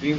3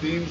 3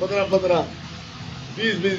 15-15, 20-20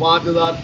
5,000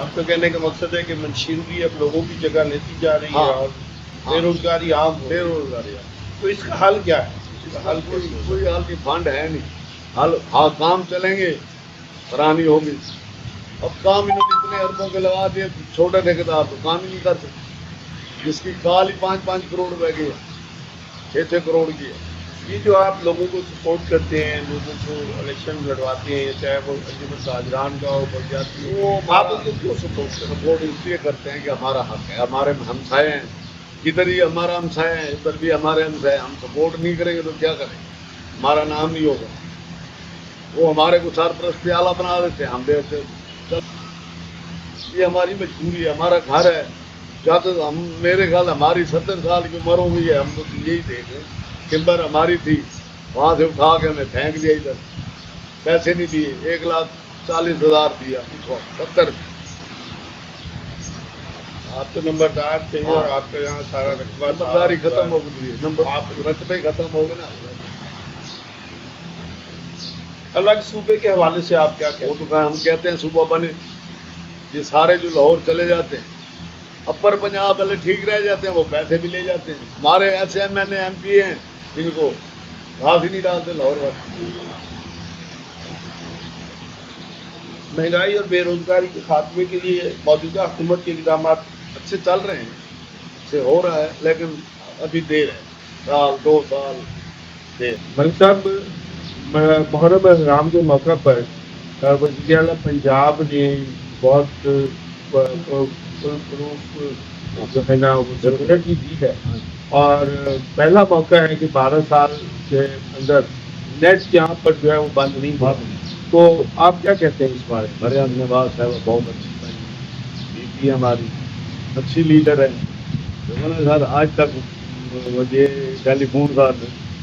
آپ کا کہنے کا مقصد ہے کہ منشیروی اب لوگوں کی جگہ لیتی جا رہی ہے اور بے روزگاری عام ہو بے رہی ہے. روزگاری. تو اس کا حل کیا ہے؟ اس کا حل کوئی کیسے ہو کوئی حال کی فنڈ ہے نہیں. حل ہاں کام چلیں گے فراہمی ہوگی. اب کام انہوں نے اتنے اربوں کے لگا دیے, چھوٹے ٹھیکیدار تو کام ہی نہیں کر سکتے. جس کی کال ہی 5-5 کروڑ روپے کی ہے, 6-6 کروڑ کی ہے. یہ جو آپ لوگوں کو سپورٹ کرتے ہیں, لوگوں کو الیکشن لڑواتے ہیں, چاہے وہ انجمن تاجران کا ہو, بلدیاتی ہو, وہ آپ ان کو کیوں سپورٹ کرتے ہیں؟ سپورٹ اس لیے کرتے ہیں کہ ہمارا حق ہے, ہمارے ہمسائے ہیں. ادھر ہی ہمارا ہمسائے ہیں, ادھر بھی ہمارے ہمسائے. ہم سپورٹ نہیں کریں گے تو کیا کریں گے؟ ہمارا نام نہیں ہوگا. وہ ہمارے کو سرپرست آلہ بنا دیتے ہیں, ہم دیتے. یہ ہماری مجبوری ہے, ہمارا گھر ہے. جب ہم میرے خیال ہماری 70 سال کی عمر ہو گئی ہے, ہم تو یہی دیکھ رہے ہیں. ٹمبر ہماری تھی, وہاں سے اٹھا کے ہمیں پھینک دیا ادھر. پیسے نہیں دیے, 1,40,000 دیا, 70. آپ تو نمبردار تھے اور آپ کا یہاں سارا رقبہ تھا. نمبرداری ختم ہو گئی ہے, نمبر آپ رقبے ختم ہو گئے نا. الگ صوبے کے حوالے سے آپ کیا وہ کہتے تو ہم کہتے ہیں صوبہ بنے, یہ سارے جو لاہور چلے جاتے ہیں, اپر پنجاب والے ٹھیک رہ جاتے ہیں, وہ پیسے بھی لے جاتے ہیں. ہمارے ایسے M N A M P ہیں جن کو گھاس ہی نہیں ڈالتے لاہور والے. مہنگائی اور بے روزگاری کے خاتمے کے لیے موجودہ حکومت کے اقدامات اچھے چل رہے ہیں, اچھے ہو رہا ہے, لیکن ابھی دیر ہے, 1-2 سال دیر. ملک صاحب, محرم احرام کے موقع پر وزیر اعلیٰ پنجاب نے بہت جو ہے نا وہ ضرورت کی دی ہے, اور پہلا موقع ہے کہ 12 سال کے اندر نیٹ یہاں پر جو ہے وہ بند نہیں ہوا. تو آپ کیا کہتے ہیں اس بارے میں؟ مریم نواز ہے, وہ بہت اچھی بی پی ہماری اچھی لیڈر ہے. دیکھو نا سر, آج تک یہ ٹیلی فون کا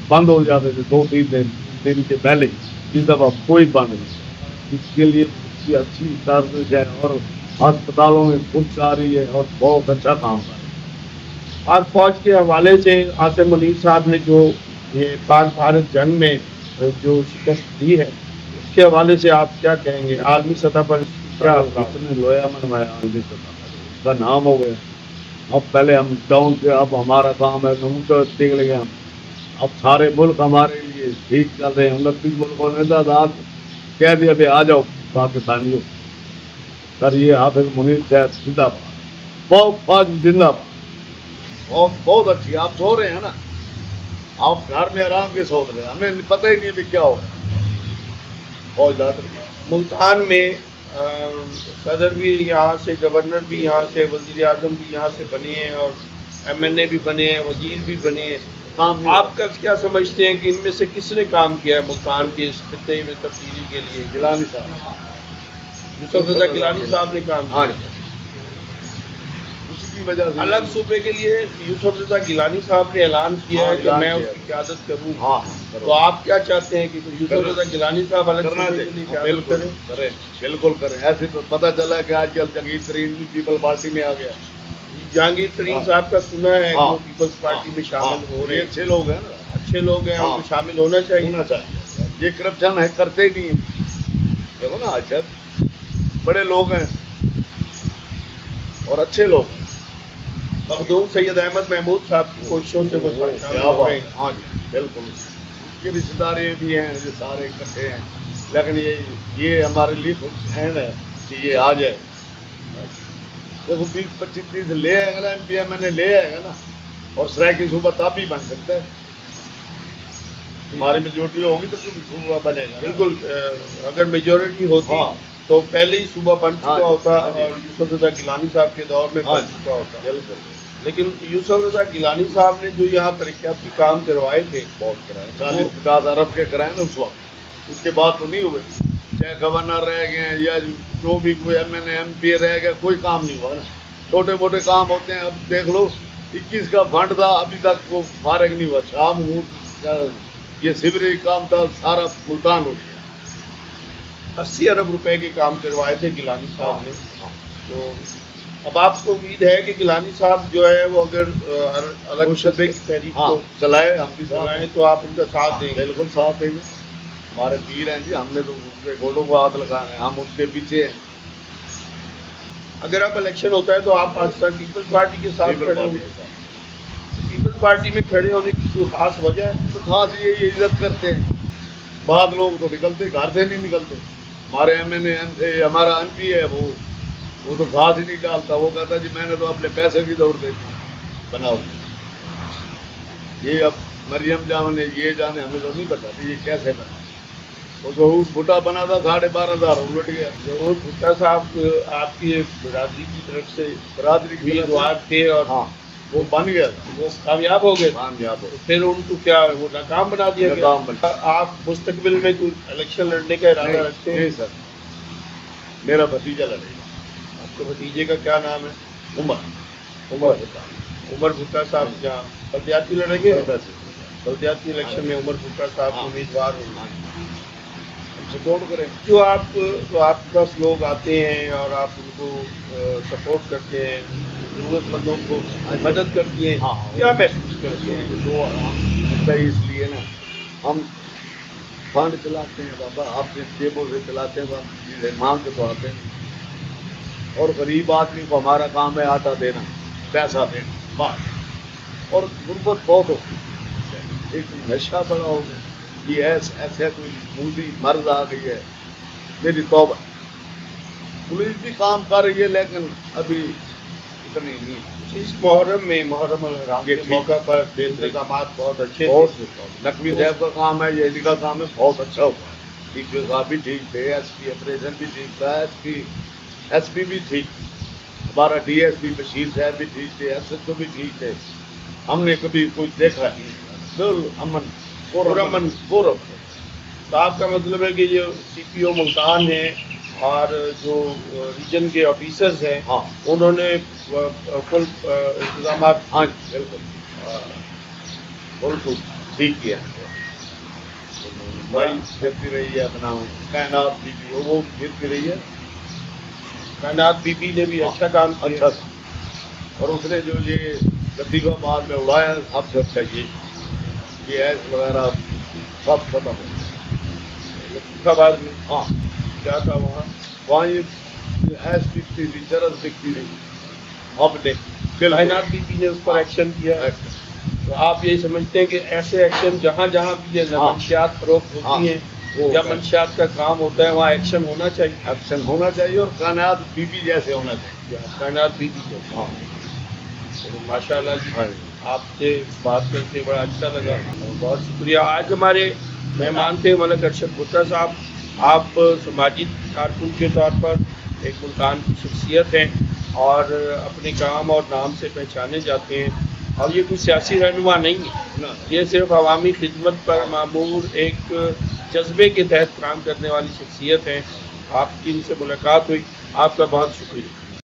بند ہو جاتے تھے 2-3 دن کے پہلے. اس دفعہ کوئی بند نہیں. اس کے لیے اس کی اچھی سروس ہے, اور ہسپتالوں میں خود آ رہی ہے, اور بہت اچھا کام کر رہی ہے. اور فوج کے حوالے سے عاصم منیر صاحب نے جو یہ پاک بھارت جنگ میں جو شکست دی ہے, اس کے حوالے سے آپ کیا کہیں گے؟ عالمی سطح پر کیا اس نے لویا منوایا, اس کا نام ہو گیا. اب پہلے ہم ڈاؤن تھے, اب ہمارا کام ہے اونچا دیکھ لیں گے ہم. اب سارے ملک ہمارے لیے ٹھیک چل رہے ہیں. 29 ملکوں نے آزاد کہہ دیا کہ آ جاؤ پاکستانیوں. سر یہ حافظ منیر صاحب زندہ باد, بہت فوج زندہ باد, بہت بہت اچھی. آپ سو رہے ہیں نا, آپ گھر میں آرام کے سو رہے ہیں, ہمیں پتہ ہی نہیں بھی کیا ہو رہا ہے. فوج ڈال رہی ہے. ملتان میں صدر بھی یہاں سے, گورنر بھی یہاں سے, وزیر اعظم بھی یہاں سے بنے ہیں, اور ایم این اے بھی بنے ہیں, وزیر بھی بنے ہیں. کام آپ کا کیا سمجھتے ہیں کہ ان میں سے کس نے کام کیا ہے ملتان کے اس خطے میں تبدیلی کے لیے؟ گیلانی صاحب, یوسف رضا گیلانی صاحب نے کام ہاں کیا. اسی کی وجہ سے الگ صوبے کے لیے یوسف رضا گیلانی صاحب نے اعلان کیا ہے کہ اعلان میں اس کیا کی قیادت کروں. ہاں تو آپ کیا چاہتے ہیں کہ یوسف رضا گیلانی صاحب الگ کرنا صوبے کے لیے چاہیے. قیادت بالکل کریں؟ کریں, بالکل کریں. ایسے تو پتہ چلا ہے کہ آج کل جگیر ترین بھی پیپل پارٹی میں آ گیا. جہانگیر ترین ہاں. صاحب کا سنا ہے کہ ہاں. وہ پیپلز پارٹی میں شامل ہو رہے یہ ہیں. اچھے لوگ ہیں نا, اچھے لوگ ہیں, ان ہاں. کو شامل ہونا چاہیے. ہونا چاہیے. یہ کرپشن ہے کرتے ہی نہیں ہیں. دیکھو نا آج کل بڑے لوگ ہیں اور اچھے لوگ ہیں. مخدوم سید احمد محمود صاحب کی کوششوں سے وہ شامل کیا ہو بات رہے ہے. ہیں. ہاں جی بالکل. اس کے رشتے دارے بھی ہیں, یہ سارے اکٹھے ہیں, لیکن یہ ہمارے لیے اہم ہے کہ یہ آ جائے. دیکھو 20-25-30 لے آئے گا نا ایم پی ایم این اے لے آئے گا نا, اور سرائیکی صوبہ تب بھی بن سکتا ہے. ہماری میجورٹی ہوگی تو صوبہ بنے گا. بالکل, اگر میجورٹی ہوتی ہاں. تو پہلے ہی صوبہ بن ہاں چکا جی. ہوتا, ہاں جی. اور یوسف رضا گیلانی صاحب کے دور میں ہاں بن جی. چکا ہوتا. بالکل لیکن یوسف رضا گیلانی صاحب نے جو یہاں ترقیاتی کام کروائے تھے, بہت کرائے, 40-50 ارب کے کرائے نا اس وقت. اس کے بعد تو نہیں ہوئے. چاہے گورنر رہ گئے ہیں یا جو بھی کوئی M N A M P رہ گیا, کوئی کام نہیں ہوا نا. چھوٹے موٹے کام ہوتے ہیں. اب دیکھ لو 21 کا فنڈ تھا, ابھی تک وہ فارغ نہیں ہوا. شام ہوں یہ سیوریج کام تھا, سارا ملتان ہو گیا. 80 ارب روپے کے کام کروائے تھے گیلانی صاحب نے. تو اب آپ کو امید ہے کہ گیلانی صاحب جو ہے وہ اگر الگ شعبے کی تحریک کو چلائے, ہم بھی چلائیں تو آپ ان کا ساتھ دیں گے. بالکل ساتھ دیں گے. ہمارے پیر ہیں جی, ہم نے تو ان کے گوڑوں کو ہاتھ لگانا ہے, ہم ان کے پیچھے ہیں. اگر آپ الیکشن ہوتا ہے تو آپ پاکستان پیپلز پارٹی کے ساتھ پیپل کھڑے پارٹی ہوں کے گے. ساتھ. پیپلز پارٹی میں کھڑے ہونے کی کوئی خاص وجہ ہے؟ تو خاص یہ عزت کرتے ہیں. بعض لوگ تو نکلتے گھر سے نہیں نکلتے. ہمارے ہمارا ایم پی ہے وہ تو گھاس ہی نہیں ڈالتا. وہ کہتا جی میں نے تو اپنے پیسے کی دوڑ دے دی بناؤ. یہ اب مریم جان نے یہ جانے ہمیں تو نہیں پتا یہ کیسے بنا. وہ ظہور بھٹا بنا تھا 12,500 الٹ گیا. ظہور بھٹا صاحب آپ کی برادری کی طرف سے برادری کی طرف سے- امیدوار تھے اور ہاں وہ بن گیا. وہ کامیاب ہو گئے. کامیاب ہو پھر ان کو کیا وہ ناکام بنا دیا گیا؟ ناکام بنا. آپ مستقبل میں کوئی الیکشن لڑنے کا ارادہ نہیں رکھتے ہیں؟ نہیں سر میرا بھتیجا لڑے گا. آپ کے بھتیجے کا کیا نام ہے؟ عمر عمر بھٹا صاحب جہاں بلدیاتی لڑیں گے. عمر سے. بلدیاتی الیکشن میں عمر بھٹا صاحب ہاں. امیدوار ہوں گے. سپورٹ کریں. جو آپ کے پاس لوگ آتے ہیں اور آپ ان کو سپورٹ کرتے ہیں، ضرورت مندوں کو مدد کرتی ہیں، ہاں. کیا محسوس کرتے ہیں؟ تو صحیح اس لیے نا ہم فنڈ چلاتے ہیں بابا اپنے جیبوں سے چلاتے ہیں. چیزیں مانگ کے تو آتے ہیں اور غریب آدمی کو ہمارا کام ہے آٹا دینا پیسہ دینا بات. اور غربت بہت ہوتی ہے. ایک نشہ بڑا ہو گیا. یہ ایسے کوئی مولی مرض آ گئی ہے. میری توبہ پولیس بھی کام کر رہی ہے لیکن ابھی اتنی نہیں. اس محرم الحرام کے موقع پر انتظامات بہت اچھے تھے. بہت نقوی صاحب کا کام ہے یہ کا کام ہے بہت اچھا ہوا. ڈی پی صاحب بھی ٹھیک تھے. ایس پی آپریشن بھی ٹھیک تھا. ایس پی بھی ٹھیک. ہمارا ڈی ایس پی بشیر صاحب بھی ٹھیک تھے. ایس ایچ او بھی ٹھیک تھے. ہم نے کبھی کچھ دیکھا نہیں. امن پرامن. گورم. تو آپ کا مطلب ہے کہ جو سی پی او ملتان ہیں اور جو ریجن کے آفیسرز ہیں ہاں انہوں نے فل انتظامات ہاں بالکل بالکل ٹھیک کیا. بھائی پھرتی رہی ہے اپنا کائنات بھی وہ پھرتی رہی ہے. کائنات بی بی نے بھی اچھا کام کیا. اچھا تھا. اور اس نے جو یہ لطیفہ بعد میں اڑایا سب سے اچھا یہ ایس وغیرہ سب ختم ہو گیا. آباد میں ہاں کیا تھا وہاں یہ ایس دکھتی تھی چرس دکھتی تھی. اب نے کائنات بی بی نے اس پر ایکشن کیا. تو آپ یہ سمجھتے ہیں کہ ایسے ایکشن جہاں جہاں بھی یہ ہاں. منشیات فروخت ہوتی ہیں وہ یا منشیات کا کام ہوتا ہے وہاں ایکشن ہونا چاہیے. ایکشن ہونا چاہیے اور کائنات بی بی جیسے ہونا چاہیے. کائنات بی بی کو ہاں ماشاء اللہ جی ہاں. آپ سے بات کر کے بڑا اچھا لگا. بہت شکریہ. آج ہمارے مہمان تھے ملک ارشد بھٹا صاحب. آپ سماجی کارکن کے طور پر ایک ملتان کی شخصیت ہیں اور اپنے کام اور نام سے پہچانے جاتے ہیں اور یہ کوئی سیاسی رہنما نہیں ہے. یہ صرف عوامی خدمت پر معمور ایک جذبے کے تحت کام کرنے والی شخصیت ہیں. آپ کی ان سے ملاقات ہوئی. آپ کا بہت شکریہ.